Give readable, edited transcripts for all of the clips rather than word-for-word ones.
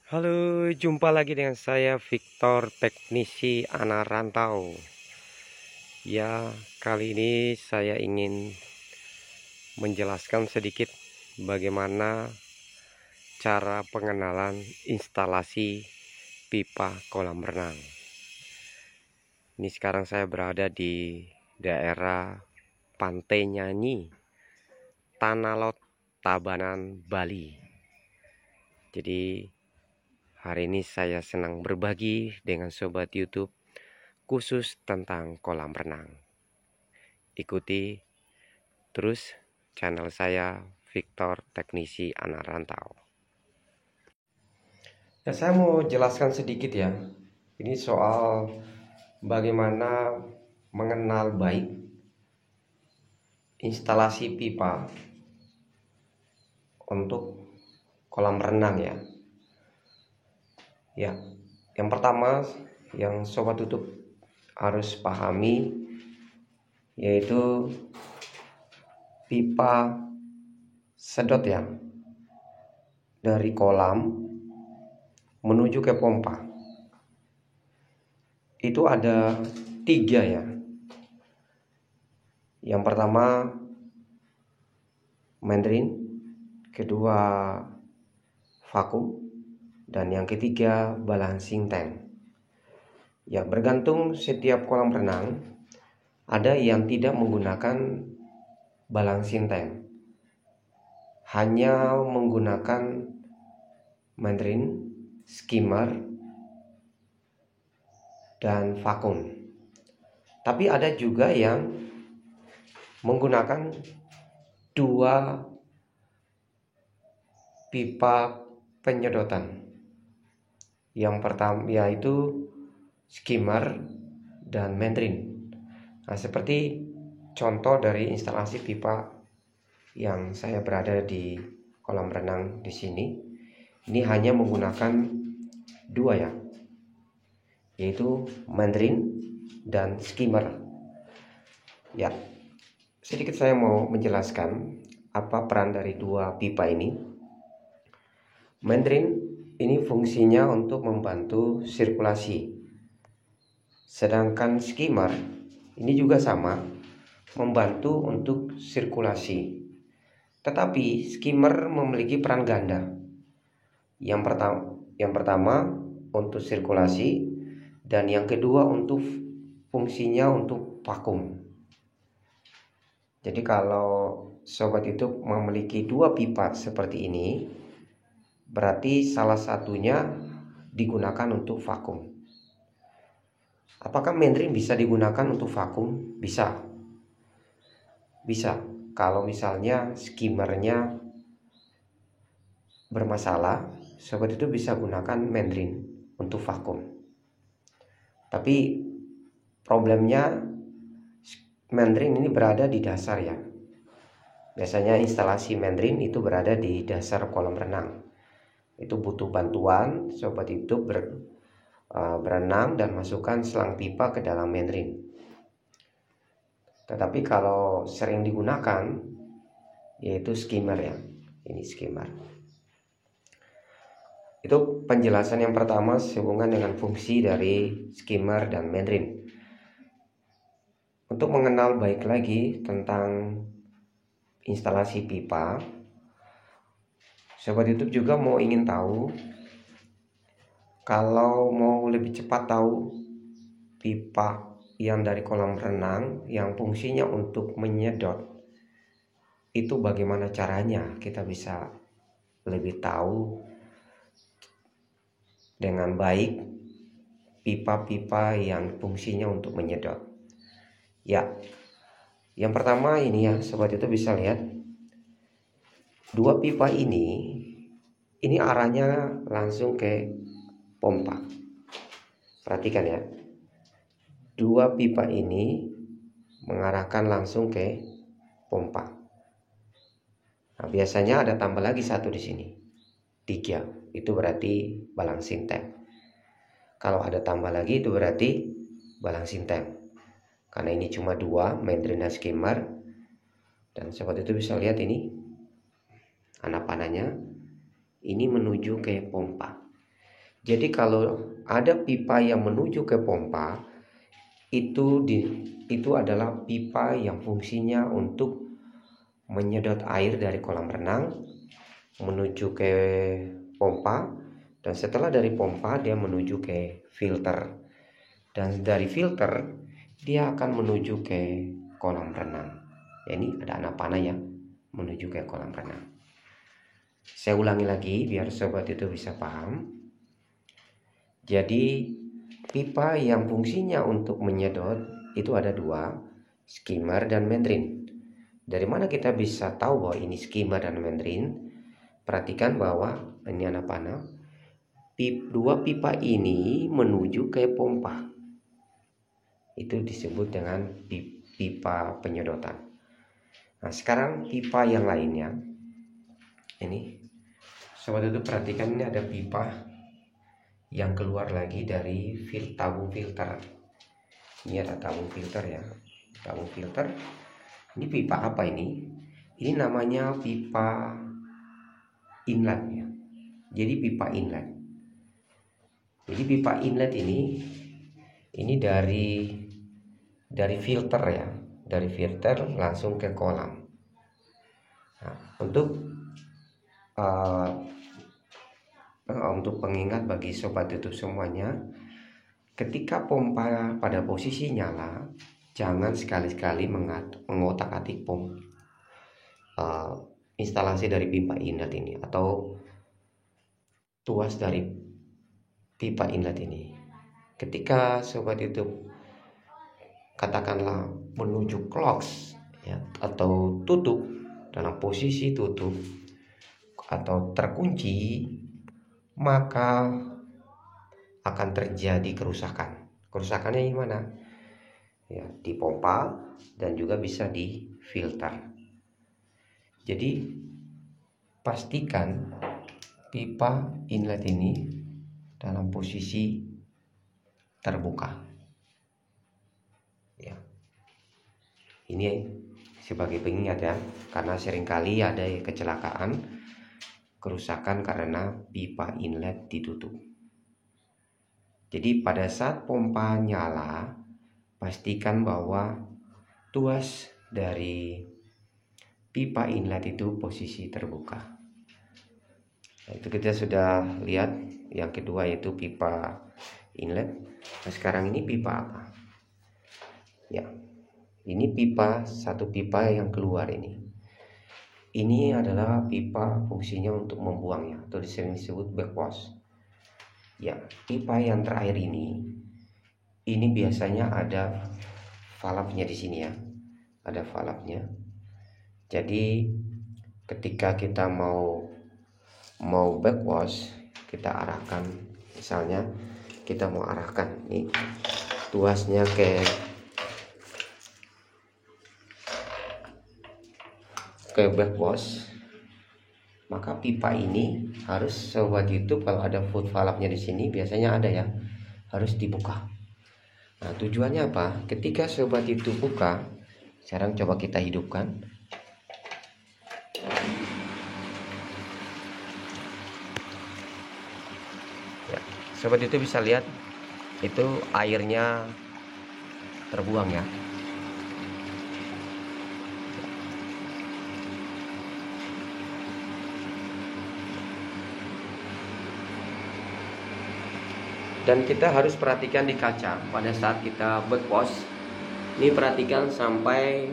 Halo, jumpa lagi dengan saya Victor, teknisi anak rantau. Ya, kali ini saya ingin menjelaskan sedikit bagaimana cara pengenalan instalasi pipa kolam renang. Ini sekarang saya berada di daerah Pantai Nyanyi, Tanah Lot, Tabanan, Bali. Jadi hari ini saya senang berbagi dengan sobat YouTube khusus tentang kolam renang. Ikuti terus channel saya Victor, teknisi anak rantau. Ya, saya mau jelaskan sedikit ya. Ini soal bagaimana mengenal baik instalasi pipa untuk kolam renang ya. Ya, yang pertama yang sobat YouTube harus pahami yaitu pipa sedot ya, dari kolam menuju ke pompa itu ada 3 ya. Yang pertama Mandarin, kedua vakum, dan yang ketiga balancing tank. Ya, bergantung setiap kolam renang ada yang tidak menggunakan balancing tank, hanya menggunakan Mandarin, skimmer, dan vakum. Tapi ada juga yang menggunakan 2 pipa penyedotan. Yang pertama yaitu skimmer dan Mandarin. Nah, seperti contoh dari instalasi pipa yang saya berada di kolam renang di sini. Ini hanya menggunakan 2 ya, yaitu Mandarin dan skimmer. Ya, sedikit saya mau menjelaskan apa peran dari 2 pipa ini. Mandarin ini fungsinya untuk membantu sirkulasi. Sedangkan skimmer ini juga sama, membantu untuk sirkulasi. Tetapi skimmer memiliki peran ganda. Yang pertama untuk sirkulasi, dan yang kedua untuk fungsinya untuk vakum. Jadi kalau sobat YouTube memiliki 2 pipa seperti ini, berarti salah satunya digunakan untuk vakum. Apakah Mandarin bisa digunakan untuk vakum? Bisa. Bisa. Kalau misalnya skimmernya bermasalah, sobat itu bisa gunakan Mandarin untuk vakum. Tapi problemnya Mandarin ini berada di dasar ya. Biasanya instalasi Mandarin itu berada di dasar kolam renang. Itu butuh bantuan sobat itu berenang dan masukkan selang pipa ke dalam Mandarin. Tetapi kalau sering digunakan yaitu skimmer ya. Ini skimmer. Itu penjelasan yang pertama sehubungan dengan fungsi dari skimmer dan Mandarin. Untuk mengenal baik lagi tentang instalasi pipa, sobat YouTube juga ingin tahu, kalau mau lebih cepat tahu pipa yang dari kolam renang yang fungsinya untuk menyedot, itu bagaimana caranya kita bisa lebih tahu dengan baik pipa-pipa yang fungsinya untuk menyedot. Ya, yang pertama ini ya, sobat itu bisa lihat 2 pipa ini arahnya langsung ke pompa. Perhatikan ya, 2 pipa ini mengarahkan langsung ke pompa. Nah, biasanya ada tambah lagi 1 di sini, 3. Itu berarti balancing tank. Kalau ada tambah lagi itu berarti balancing tank. Karena ini cuma 2, Mandarin dan skimmer. Dan sobat itu bisa lihat ini anak panahnya ini menuju ke pompa. Jadi kalau ada pipa yang menuju ke pompa, itu adalah pipa yang fungsinya untuk menyedot air dari kolam renang menuju ke pompa, dan setelah dari pompa dia menuju ke filter, dan dari filter dia akan menuju ke kolam renang. Ya, ini ada anak panah ya, menuju ke kolam renang. Saya ulangi lagi biar sobat itu bisa paham. Jadi pipa yang fungsinya untuk menyedot itu ada dua, skimmer dan mandrin. Dari mana kita bisa tahu bahwa ini skimmer dan mandrin? Perhatikan bahwa ini anak panah, dua pipa ini menuju ke pompa. Itu disebut dengan pipa penyedotan. Nah, sekarang pipa yang lainnya. Ini sobat itu perhatikan, ini ada pipa yang keluar lagi dari tabung filter. Ini ada tabung filter ya, tabung filter. Ini pipa apa ini? Ini namanya pipa inlet ya. Jadi pipa inlet. Jadi pipa inlet ini dari filter ya, dari filter langsung ke kolam. Nah, untuk pengingat bagi sobat YouTube semuanya, ketika pompa pada posisi nyala, jangan sekali-kali mengotak-atik instalasi dari pipa inlet ini atau tuas dari pipa inlet ini. Ketika sobat YouTube katakanlah menuju close ya, atau tutup, dalam posisi tutup atau terkunci, maka akan terjadi kerusakan. Kerusakannya di mana? Ya, di pompa dan juga bisa di filter. Jadi pastikan pipa inlet ini dalam posisi terbuka. Ya. Ini sebagai pengingat ya, karena seringkali ada kecelakaan, kerusakan karena pipa inlet ditutup. Jadi pada saat pompa nyala, pastikan bahwa tuas dari pipa inlet itu posisi terbuka. Nah, itu kita sudah lihat. Yang kedua yaitu pipa inlet. Nah, sekarang ini pipa apa? Ya, ini satu pipa yang keluar ini. Ini adalah pipa fungsinya untuk membuang ya, atau disering disebut backwash. Ya, pipa yang terakhir ini biasanya ada valve-nya di sini ya. Ada valve-nya. Jadi ketika kita mau backwash, kita arahkan, misalnya kita mau arahkan nih tuasnya ke backwash, maka pipa ini harus sobat YouTube, kalau ada foot valve-nya di sini biasanya ada ya, harus dibuka. Nah, tujuannya apa? Ketika sobat itu buka, sekarang coba kita hidupkan. Ya, sobat itu bisa lihat itu airnya terbuang ya. Dan kita harus perhatikan di kaca pada saat kita backwash. Ini perhatikan sampai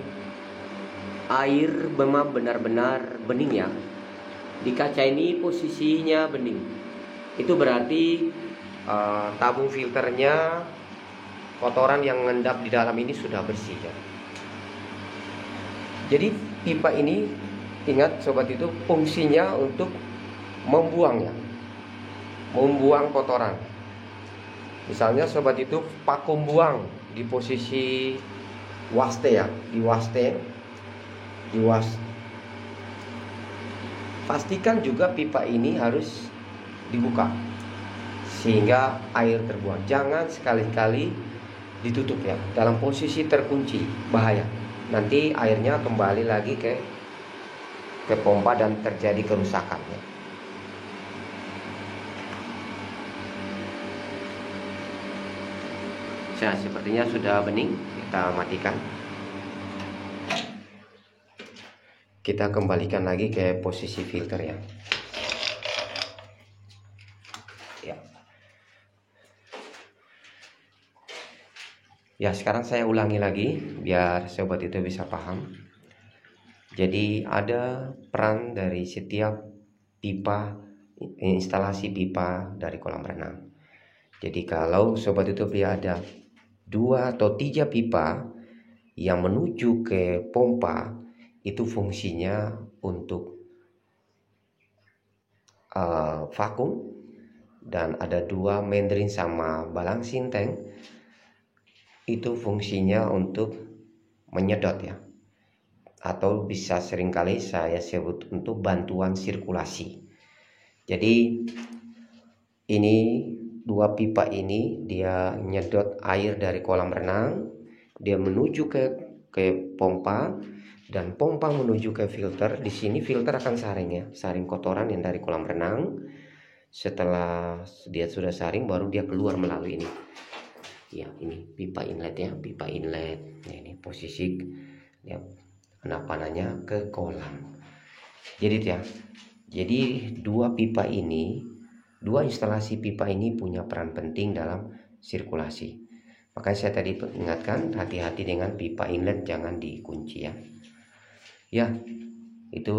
air benar-benar bening ya. Di kaca ini posisinya bening. Itu berarti tabung filternya, kotoran yang mengendap di dalam ini sudah bersih ya. Jadi pipa ini, ingat sobat itu, fungsinya untuk membuang ya, membuang kotoran. Misalnya sobat itu vakum buang di posisi waste ya, di waste. Pastikan juga pipa ini harus dibuka sehingga air terbuang. Jangan sekali-kali ditutup ya, dalam posisi terkunci, bahaya. Nanti airnya kembali lagi ke pompa dan terjadi kerusakan ya. Sepertinya sudah bening, kita matikan. Kita kembalikan lagi ke posisi filter ya. Ya, sekarang saya ulangi lagi biar sobat itu bisa paham. Jadi ada peran dari setiap pipa, instalasi pipa dari kolam renang. Jadi kalau sobat itu ada 2 atau 3 pipa yang menuju ke pompa, itu fungsinya untuk vakum, dan ada 2 main drain sama balancing tank, itu fungsinya untuk menyedot ya, atau bisa seringkali saya sebut untuk bantuan sirkulasi. Jadi ini 2 pipa ini dia nyedot air dari kolam renang, dia menuju ke pompa, dan pompa menuju ke filter. Di sini filter akan saring ya, saring kotoran yang dari kolam renang. Setelah dia sudah saring, baru dia keluar melalui ini. Ya, ini pipa inlet ya, pipa inlet. Nah, ini posisi ya panahnya ke kolam. Jadi 2 pipa ini, 2 instalasi pipa ini punya peran penting dalam sirkulasi. Makanya saya tadi ingatkan, hati-hati dengan pipa inlet, jangan dikunci ya. Ya, itu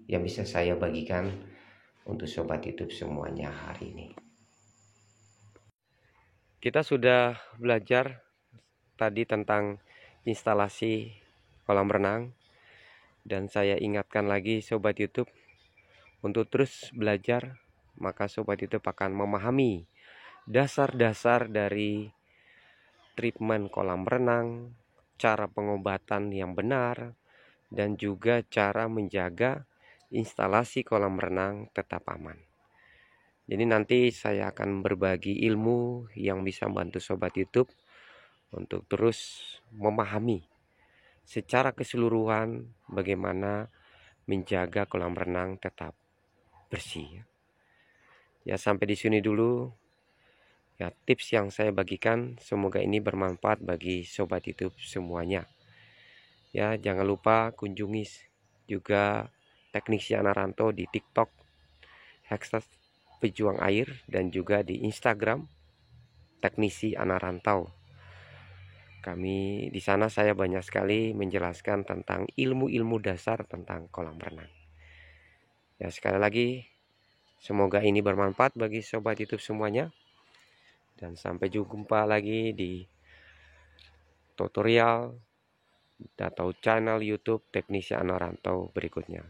yang bisa saya bagikan untuk sobat YouTube semuanya hari ini. Kita sudah belajar tadi tentang instalasi kolam renang, dan saya ingatkan lagi sobat YouTube untuk terus belajar, maka sobat YouTube akan memahami dasar-dasar dari treatment kolam renang, cara pengobatan yang benar, dan juga cara menjaga instalasi kolam renang tetap aman. Jadi nanti saya akan berbagi ilmu yang bisa membantu sobat YouTube untuk terus memahami secara keseluruhan bagaimana menjaga kolam renang tetap bersih. Ya, sampai di sini dulu ya tips yang saya bagikan, semoga ini bermanfaat bagi sobat YouTube semuanya. Ya, jangan lupa kunjungi juga Teknisi Anaranto di TikTok #pejuang air, dan juga di Instagram Teknisi Anarantau. Kami di sana saya banyak sekali menjelaskan tentang ilmu-ilmu dasar tentang kolam renang. Ya, sekali lagi semoga ini bermanfaat bagi sobat YouTube semuanya, dan sampai jumpa lagi di tutorial atau channel YouTube Teknisi Anarantau berikutnya.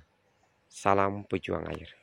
Salam pejuang air.